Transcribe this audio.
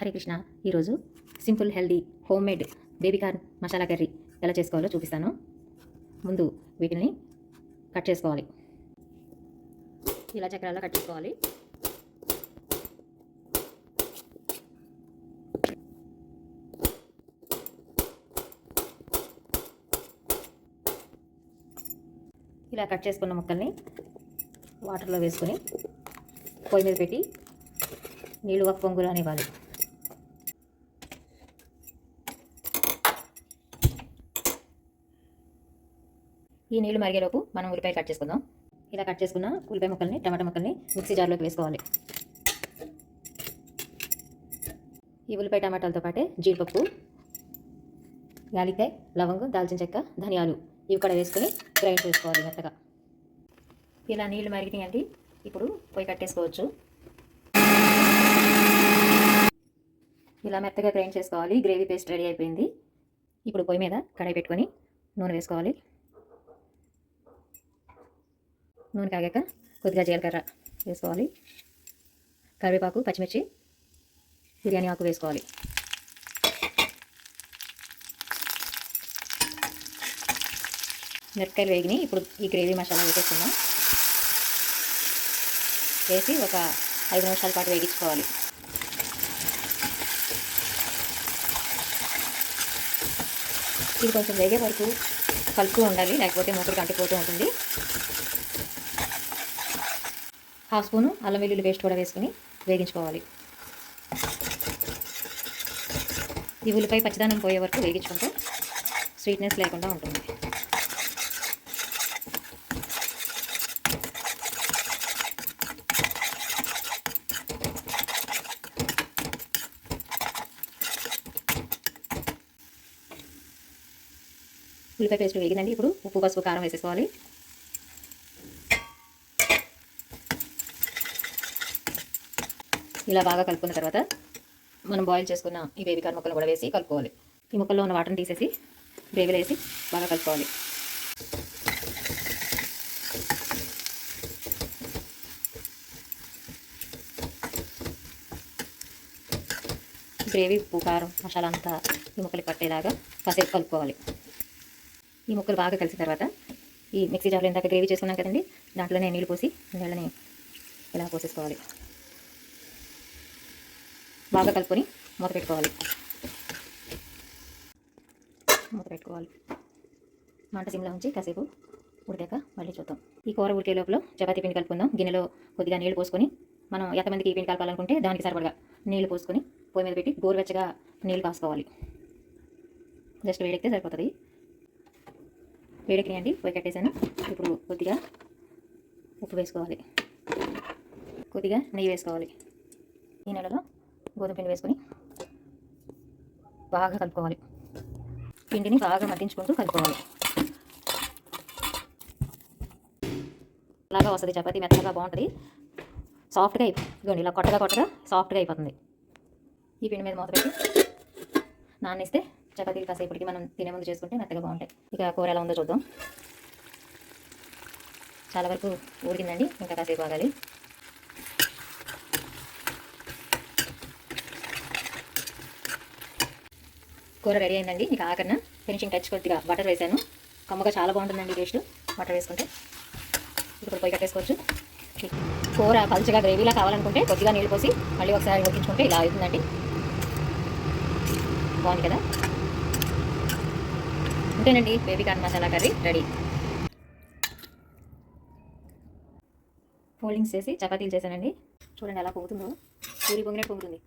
హరే కృష్ణ. ఈరోజు simple healthy home mad baby corn masala curry ఎలా చేసుకోవాలో చూపిస్తాను. ముందు వీటిని కట్ చేసుకోవాలి. ఇలా చక్రాల్లో కట్ చేసుకోవాలి. ఇలా కట్ చేసుకున్న ముక్కల్ని వాటర్లో వేసుకొని పొయ్యి మీద పెట్టి నీళ్ళు ఒక పొంగులు అనేవ్వాలి. ఈ నీళ్లు మరిగేలోపు మనం ఉల్లిపాయ కట్ చేసుకుందాం. ఇలా కట్ చేసుకున్న ఉల్లిపాయ ముక్కల్ని టమాటా ముక్కల్ని మిక్సీ జార్లోకి వేసుకోవాలి. ఈ ఉల్లిపాయ టమాటాలతో పాటే జీడిపప్పు, యాలక్కాయ, లవంగం, దాల్చిన చెక్క, ధనియాలు ఇవి కూడా వేసుకొని గ్రైండ్ చేసుకోవాలి మెత్తగా. ఇలా నీళ్లు మరిగినాయండి. ఇప్పుడు పొయ్యి కట్టేసుకోవచ్చు. ఇలా మెత్తగా గ్రైండ్ చేసుకోవాలి. గ్రేవీ పేస్ట్ రెడీ అయిపోయింది. ఇప్పుడు పొయ్యి మీద కడాయి పెట్టుకొని నూనె వేసుకోవాలి. నూనె కాగాక కొద్దిగా జీలకర్ర వేసుకోవాలి. కరివేపాకు, పచ్చిమిర్చి, బిర్యానీ ఆకు వేసుకోవాలి. మిరపకాయలు వేగినాయి. ఇప్పుడు ఈ గ్రేవీ మసాలా వేసేస్తున్నాం. వేసి ఒక 5 నిమిషాల పాటు వేగించుకోవాలి. ఇది కొంచెం వేగే వరకు కలుపుతూ ఉండాలి, లేకపోతే మూకుడికి అంటిపోతూ ఉంటుంది. 1/2 స్పూను అల్లం వెల్లుల్లి పేస్ట్ కూడా వేసుకుని వేగించుకోవాలి. ఈ ఉల్లిపాయ పచ్చిదనం పోయే వరకు వేగించుకుంటే స్వీట్నెస్ లేకుండా ఉంటుంది. ఉల్లిపాయ పేస్ట్ వేగిందండి. ఇప్పుడు ఉప్పు, పసుపు, కారం వేసేసుకోవాలి. ఇలా బాగా కలుపుకున్న తర్వాత మనం బాయిల్ చేసుకున్న ఈ బేబీ కార్న్ ముక్కలు కూడా వేసి కలుపుకోవాలి. ఈ ముక్కల్లో ఉన్న వాటర్ని తీసేసి గ్రేవీలో వేసి బాగా కలుపుకోవాలి. గ్రేవీ, ఉప్పు, కారం, మసాలా అంతా ఈ ముక్కలు పట్టేలాగా కాసేపు కలుపుకోవాలి. ఈ ముక్కలు బాగా కలిసిన తర్వాత ఈ మిక్సీ జార్లో ఇందాక గ్రేవీ చేసుకున్నాం కదండి, దాంట్లోనే నీళ్ళు పోసి నీళ్ళని ఇలా పోసేసుకోవాలి. బాగా కలుపుకొని మూత పెట్టుకోవాలి. మంట సిమ్లో ఉంచి కాసేపు ఉడికాక మళ్ళీ చూద్దాం. ఈ కూర ఉడికే లోపల చపాతీ పిండి కలుపుకుందాం. గిన్నెలో కొద్దిగా నీళ్ళు పోసుకొని, మనం ఎంతమందికి ఈ పిండి కలపాలనుకుంటే దానికి సరిపడగా నీళ్ళు పోసుకొని పొయ్యి మీద పెట్టి గోరువెచ్చగా నీళ్ళు కాసుకోవాలి. జస్ట్ వేడెక్కితే సరిపోతుంది. వేడెక్కినాయండి, పొయ్యి కట్టేసాను. ఇప్పుడు కొద్దిగా ఉప్పు వేసుకోవాలి, కొద్దిగా నెయ్యి వేసుకోవాలి. ఈ నెలలో గోధుమ పిండి వేసుకొని బాగా కలుపుకోవాలి. పిండిని బాగా మగ్గించుకుంటూ కలుపుకోవాలి. అలాగా వస్తుంది చపాతీ, మెత్తగా బాగుంటుంది. సాఫ్ట్గా ఇదిగోండి, ఇలా కొట్టగా సాఫ్ట్గా అయిపోతుంది. ఈ పిండి మీద మూత పెట్టి నానేస్తే చపాతీలు కాసేపటికి మనం తినే ముందు చేసుకుంటే మెత్తగా బాగుంటాయి. ఇక కూర ఎలా ఉందో చూద్దాం. చాలా వరకు ఉడికిందండి, ఇంకా కాసేపు ఆగాలి. కూర రెడీ అయిందండి. ఇక ఆఖరిన ఫినిషింగ్ టచ్ కొద్దిగా బటర్ వేసాను. కమ్మగా చాలా బాగుంటుందండి టేస్ట్ బటర్ వేసుకుంటే. ఇప్పుడు పొయ్యి కట్టేసుకోవచ్చు. కూర పలుచగా గ్రేవీలా కావాలనుకుంటే కొద్దిగా నీళ్ళు పోసి మళ్ళీ ఒకసారి ఉడికించుకుంటే ఇలా అవుతుందండి. బాగుంది కదా. అంతేనండి, baby corn masala curry ready. Foldings చేసి చపాతీలు చేశానండి. చూడండి ఎలా పొంగుతుందో, పూరి పొంగినట్టు పొంగుతుంది.